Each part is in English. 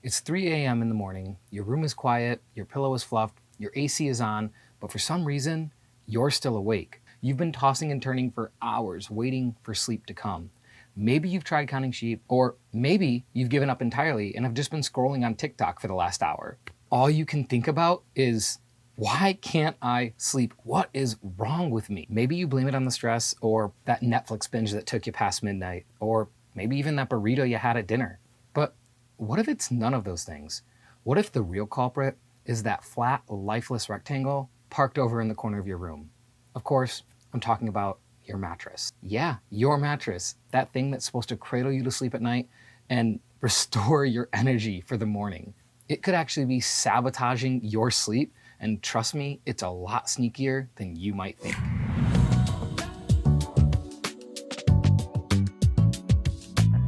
It's 3 a.m. in the morning, your room is quiet, your pillow is fluffed, your AC is on, but for some reason, you're still awake. You've been tossing and turning for hours, waiting for sleep to come. Maybe you've tried counting sheep, or maybe you've given up entirely and have just been scrolling on TikTok for the last hour. All you can think about is, why can't I sleep? What is wrong with me? Maybe you blame it on the stress, or that Netflix binge that took you past midnight, or maybe even that burrito you had at dinner. But what if it's none of those things? What if the real culprit is that flat, lifeless rectangle parked over in the corner of your room? Of course, I'm talking about your mattress. Yeah, your mattress. That thing that's supposed to cradle you to sleep at night and restore your energy for the morning. It could actually be sabotaging your sleep, and trust me, it's a lot sneakier than you might think.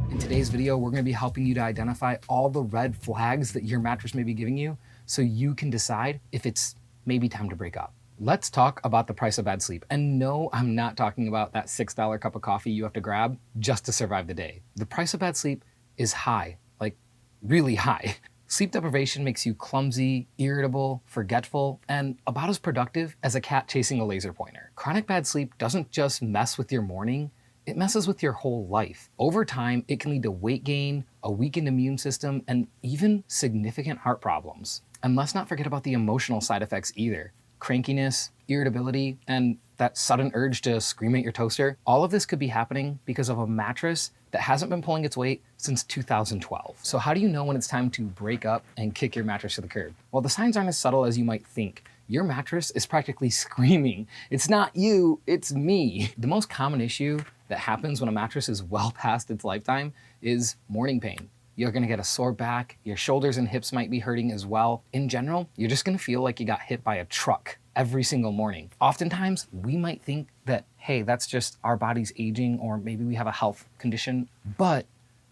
In today's video, we're going to be helping you to identify all the red flags that your mattress may be giving you so you can decide if it's maybe time to break up. Let's talk about the price of bad sleep. And no, I'm not talking about that $6 cup of coffee you have to grab just to survive the day. The price of bad sleep is high, like really high. Sleep deprivation makes you clumsy, irritable, forgetful, and about as productive as a cat chasing a laser pointer. Chronic bad sleep doesn't just mess with your morning, it messes with your whole life. Over time, it can lead to weight gain, a weakened immune system, and even significant heart problems. And let's not forget about the emotional side effects either. Crankiness, irritability, and that sudden urge to scream at your toaster. All of this could be happening because of a mattress that hasn't been pulling its weight since 2012. So how do you know when it's time to break up and kick your mattress to the curb? Well, the signs aren't as subtle as you might think. Your mattress is practically screaming, "It's not you, it's me." The most common issue that happens when a mattress is well past its lifetime is morning pain. You're gonna get a sore back, your shoulders and hips might be hurting as well. In general, you're just gonna feel like you got hit by a truck every single morning. Oftentimes, we might think that, hey, that's just our body's aging, or maybe we have a health condition. But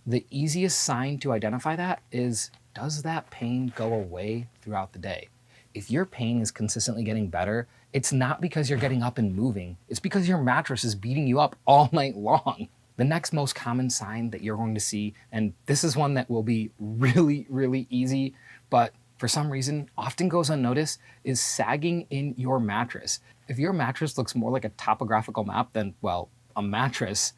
the easiest sign to identify that is, does that pain go away throughout the day? If your pain is consistently getting better, it's not because you're getting up and moving, it's because your mattress is beating you up all night long. The next most common sign that you're going to see, and this is one that will be really, really easy, but for some reason often goes unnoticed, is sagging in your mattress. If your mattress looks more like a topographical map than, well, a mattress,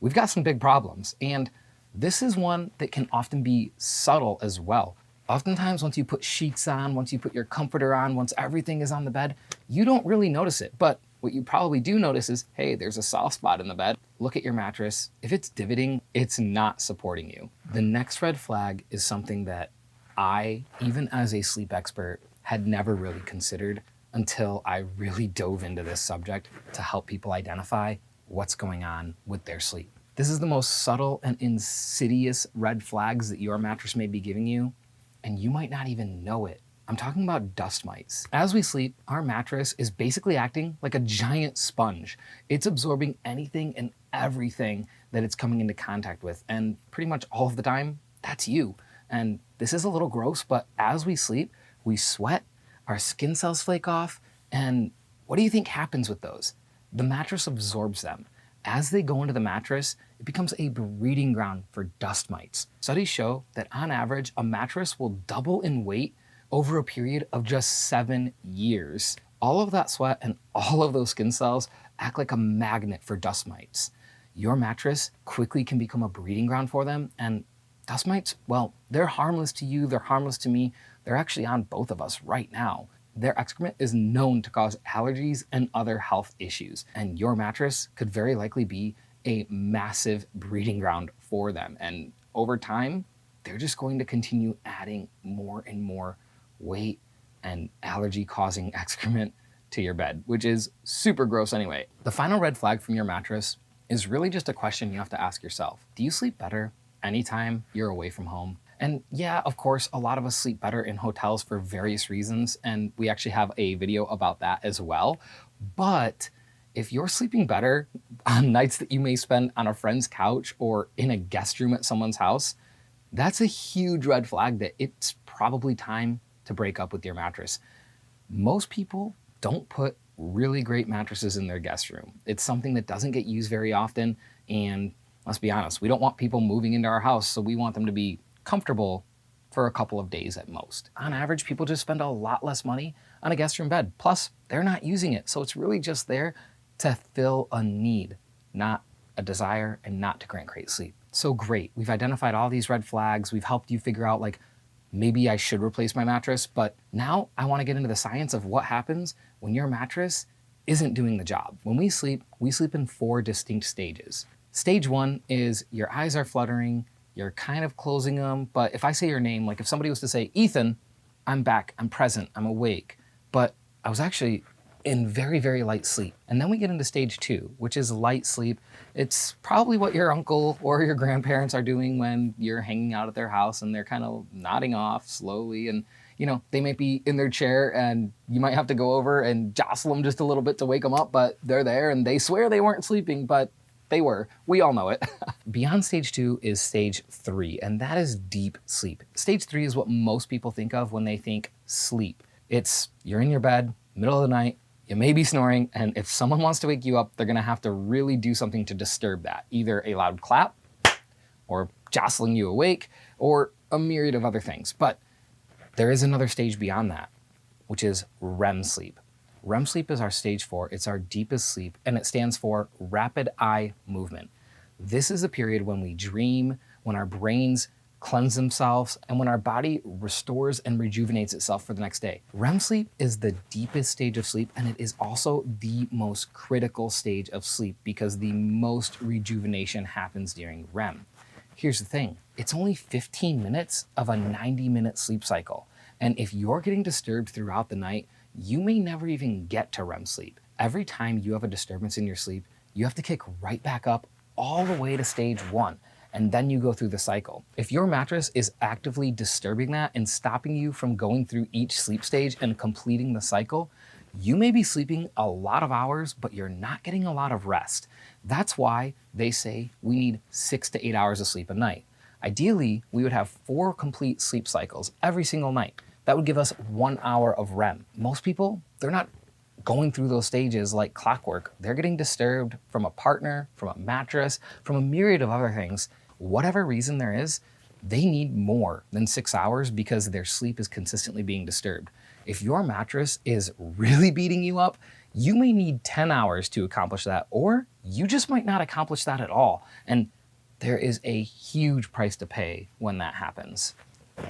we've got some big problems. And this is one that can often be subtle as well. Oftentimes, once you put sheets on, once you put your comforter on, once everything is on the bed, you don't really notice it. But what you probably do notice is, hey, there's a soft spot in the bed. Look at your mattress. If it's divoting, it's not supporting you. The next red flag is something that I, even as a sleep expert, had never really considered until I really dove into this subject to help people identify what's going on with their sleep. This is the most subtle and insidious red flags that your mattress may be giving you, and you might not even know it. I'm talking about dust mites. As we sleep, our mattress is basically acting like a giant sponge. It's absorbing anything and everything that it's coming into contact with, and pretty much all of the time, that's you. And this is a little gross, but as we sleep, we sweat, our skin cells flake off, and what do you think happens with those? The mattress absorbs them. As they go into the mattress, it becomes a breeding ground for dust mites. Studies show that on average, a mattress will double in weight over a period of just 7 years. All of that sweat and all of those skin cells act like a magnet for dust mites. Your mattress quickly can become a breeding ground for them, and dust mites, well, they're harmless to you, they're harmless to me, they're actually on both of us right now. Their excrement is known to cause allergies and other health issues, and your mattress could very likely be a massive breeding ground for them. And over time, they're just going to continue adding more and more weight and allergy-causing excrement to your bed, which is super gross anyway. The final red flag from your mattress is really just a question you have to ask yourself. Do you sleep better anytime you're away from home? And yeah, of course, a lot of us sleep better in hotels for various reasons, and we actually have a video about that as well. But if you're sleeping better on nights that you may spend on a friend's couch or in a guest room at someone's house, that's a huge red flag that it's probably time to break up with your mattress. Most people don't put really great mattresses in their guest room. It's something that doesn't get used very often, and let's be honest, we don't want people moving into our house, so we want them to be comfortable for a couple of days at most. On average, people just spend a lot less money on a guest room bed. Plus, they're not using it. So it's really just there to fill a need, not a desire, and not to grant great sleep. So great, we've identified all these red flags. We've helped you figure out like, maybe I should replace my mattress, but now I want to get into the science of what happens when your mattress isn't doing the job. When we sleep in 4 distinct stages. Stage 1 is your eyes are fluttering, you're kind of closing them, but if I say your name, like if somebody was to say, Ethan, I'm back, I'm present, I'm awake, but I was actually in very, very light sleep. And then we get into stage 2, which is light sleep. It's probably what your uncle or your grandparents are doing when you're hanging out at their house and they're kind of nodding off slowly. And they might be in their chair and you might have to go over and jostle them just a little bit to wake them up, but they're there and they swear they weren't sleeping, but they were. We all know it. Beyond stage 2 is stage 3, and that is deep sleep. Stage 3 is what most people think of when they think sleep. It's you're in your bed, middle of the night, you may be snoring, and if someone wants to wake you up, they're gonna have to really do something to disturb that. Either a loud clap, or jostling you awake, or a myriad of other things. But there is another stage beyond that, which is REM sleep. REM sleep is our stage 4, it's our deepest sleep, and it stands for rapid eye movement. This is a period when we dream, when our brains cleanse themselves, and when our body restores and rejuvenates itself for the next day. REM sleep is the deepest stage of sleep, and it is also the most critical stage of sleep because the most rejuvenation happens during REM. Here's the thing, it's only 15 minutes of a 90-minute sleep cycle. And if you're getting disturbed throughout the night, you may never even get to REM sleep. Every time you have a disturbance in your sleep, you have to kick right back up all the way to stage 1. And then you go through the cycle. If your mattress is actively disturbing that and stopping you from going through each sleep stage and completing the cycle, you may be sleeping a lot of hours, but you're not getting a lot of rest. That's why they say we need 6 to 8 hours of sleep a night. Ideally, we would have 4 complete sleep cycles every single night. That would give us 1 hour of REM. Most people, they're not going through those stages like clockwork. They're getting disturbed from a partner, from a mattress, from a myriad of other things. Whatever reason there is, they need more than 6 hours because their sleep is consistently being disturbed. If your mattress is really beating you up, you may need 10 hours to accomplish that, or you just might not accomplish that at all. And there is a huge price to pay when that happens.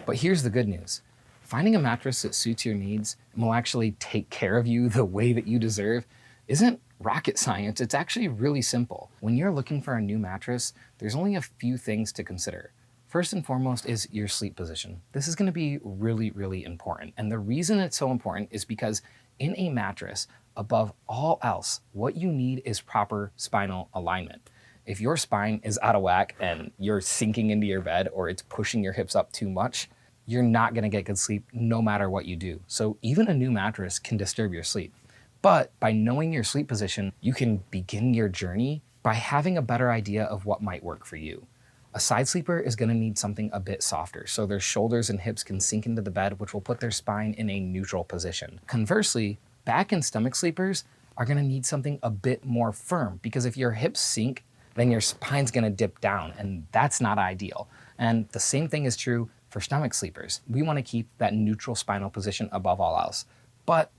But here's the good news. Finding a mattress that suits your needs and will actually take care of you the way that you deserve isn't rocket science. It's actually really simple. When you're looking for a new mattress, there's only a few things to consider. First and foremost is your sleep position. This is going to be really, really important. And the reason it's so important is because in a mattress, above all else, what you need is proper spinal alignment. If your spine is out of whack and you're sinking into your bed or it's pushing your hips up too much, you're not going to get good sleep no matter what you do. So even a new mattress can disturb your sleep. But by knowing your sleep position, you can begin your journey by having a better idea of what might work for you. A side sleeper is going to need something a bit softer, so their shoulders and hips can sink into the bed, which will put their spine in a neutral position. Conversely, back and stomach sleepers are going to need something a bit more firm, because if your hips sink, then your spine's going to dip down, and that's not ideal. And the same thing is true for stomach sleepers. We want to keep that neutral spinal position above all else. But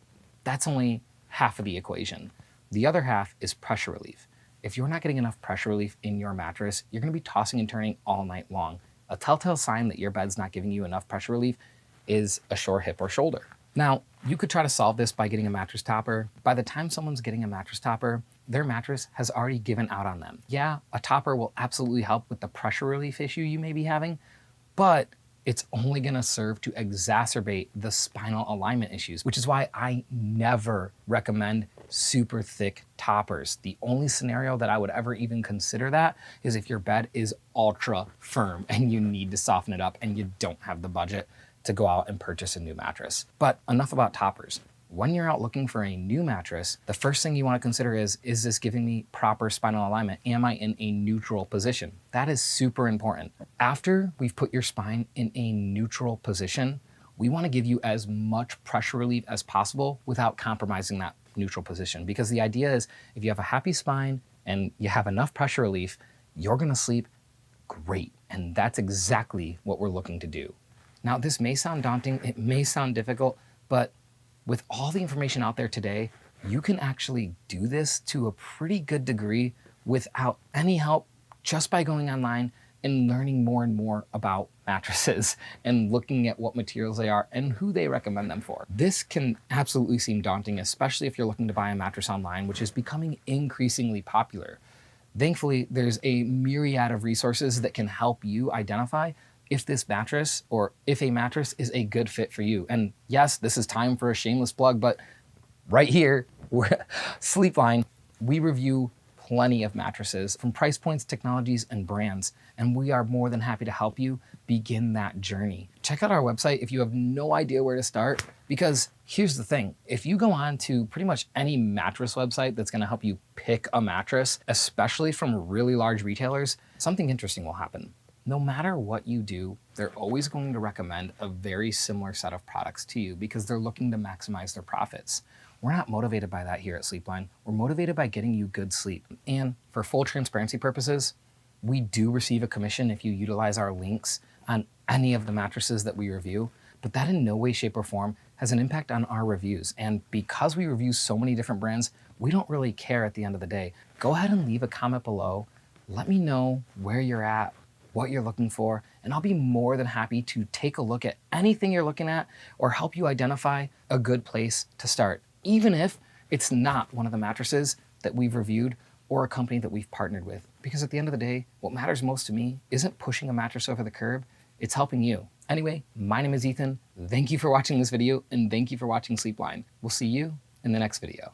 that's only half of the equation. The other half is pressure relief. If you're not getting enough pressure relief in your mattress, you're going to be tossing and turning all night long. A telltale sign that your bed's not giving you enough pressure relief is a sore hip or shoulder. Now, you could try to solve this by getting a mattress topper. By the time someone's getting a mattress topper, their mattress has already given out on them. Yeah, a topper will absolutely help with the pressure relief issue you may be having, but it's only going to serve to exacerbate the spinal alignment issues, which is why I never recommend super thick toppers. The only scenario that I would ever even consider that is if your bed is ultra firm and you need to soften it up and you don't have the budget to go out and purchase a new mattress. But enough about toppers. When you're out looking for a new mattress, the first thing you want to consider is this giving me proper spinal alignment? Am I in a neutral position? That is super important. After we've put your spine in a neutral position, we want to give you as much pressure relief as possible without compromising that neutral position. Because the idea is if you have a happy spine and you have enough pressure relief, you're going to sleep great. And that's exactly what we're looking to do. Now, this may sound daunting, it may sound difficult, but with all the information out there today, you can actually do this to a pretty good degree without any help, just by going online and learning more and more about mattresses and looking at what materials they are and who they recommend them for. This can absolutely seem daunting, especially if you're looking to buy a mattress online, which is becoming increasingly popular. Thankfully, there's a myriad of resources that can help you identify if this mattress or if a mattress is a good fit for you. And yes, this is time for a shameless plug, but right here, we're Sleepline, we review plenty of mattresses from price points, technologies, and brands, and we are more than happy to help you begin that journey. Check out our website if you have no idea where to start, because here's the thing. If you go on to pretty much any mattress website that's gonna help you pick a mattress, especially from really large retailers, something interesting will happen. No matter what you do, they're always going to recommend a very similar set of products to you because they're looking to maximize their profits. We're not motivated by that here at Sleepline. We're motivated by getting you good sleep. And for full transparency purposes, we do receive a commission if you utilize our links on any of the mattresses that we review, but that in no way, shape, or form has an impact on our reviews. And because we review so many different brands, we don't really care at the end of the day. Go ahead and leave a comment below. Let me know where you're at, what you're looking for, and I'll be more than happy to take a look at anything you're looking at or help you identify a good place to start, even if it's not one of the mattresses that we've reviewed or a company that we've partnered with. Because at the end of the day, what matters most to me isn't pushing a mattress over the curb, it's helping you. Anyway, my name is Ethan. Thank you for watching this video, and thank you for watching Sleepline. We'll see you in the next video.